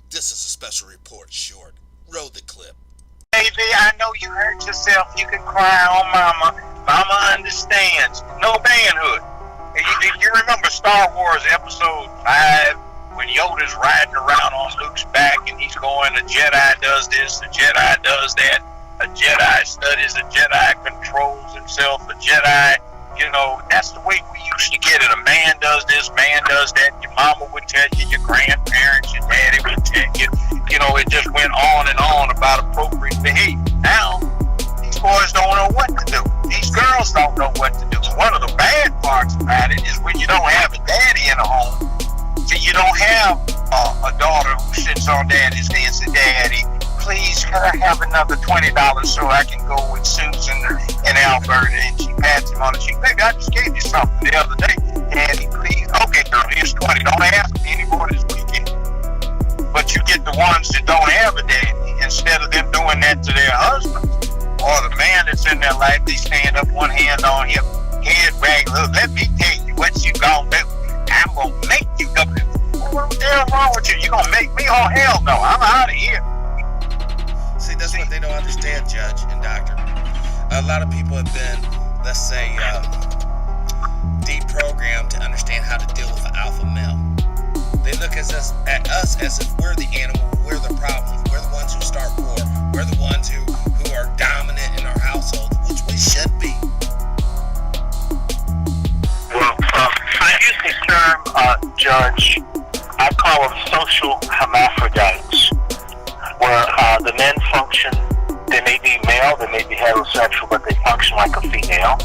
This is a special report short. Roll the clip. Baby, I know you hurt yourself. You can cry on mama. Mama understands. No manhood. You remember Star Wars Episode 5 when Yoda's riding around on Luke's back and he's going, a Jedi does this, a Jedi does that, a Jedi studies, a Jedi controls himself, a Jedi, that's the way we used to get it. A man does this, man does that. Your mama would tell you, your grandparents, your daddy would tell you. It just went on and on about appropriate behavior. Now, these boys don't know what to do. These girls don't know what to do. One of the bad parts about it is when you don't have a daddy in the home. See, you don't have a daughter who sits on daddy's knee and says, Daddy, please, can I have another $20 so I can go with Susan and Alberta? And she pats him on the cheek. Baby, I just gave you something the other day. Daddy, please. Okay, girl, here's 20. Don't ask me anymore this weekend. But you get the ones that don't have a daddy. Instead of them doing that to their husbands or the man that's in their life, they stand up, one hand on him, head wagging. Look, let me tell you what you gonna do. I'm gonna make you go. What the hell wrong with you? You gonna make me? Oh, hell no. I'm out of here. See, that's what they don't understand, Judge and Doctor. A lot of people have been, let's say, deprogrammed to understand how to deal with an alpha male. They look at us as if we're the animal, we're the problem, we're the ones who start war, we're the ones who are dominant in our household, which we should be. Well, I use the term, Judge, I call them social hermaphrodites, where the men function, they may be male, they may be heterosexual, but they function like a female,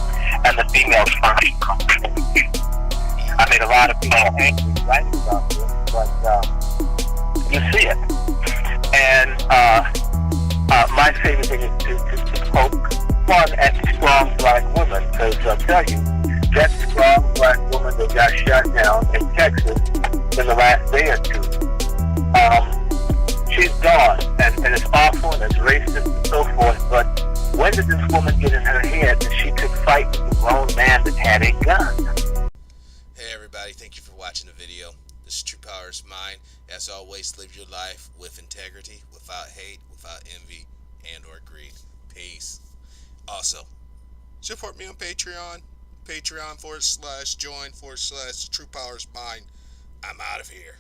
and the females function like a female. I made a lot of people angry writing about this, but you see it. And my favorite thing is to poke fun at strong black women, because I'll tell you, that strong black woman that got shot down in Texas in the last day or two, she's gone, and it's awful and it's racist and so forth, but when did this woman get in her head that she could fight with a grown man that had a gun? Hey everybody, thank you for watching the video. This is True Power is Mine. As always, live your life with integrity, without hate, without envy, and or greed. Peace. Also, support me on Patreon. Patreon /join/True Power is Mine. I'm out of here.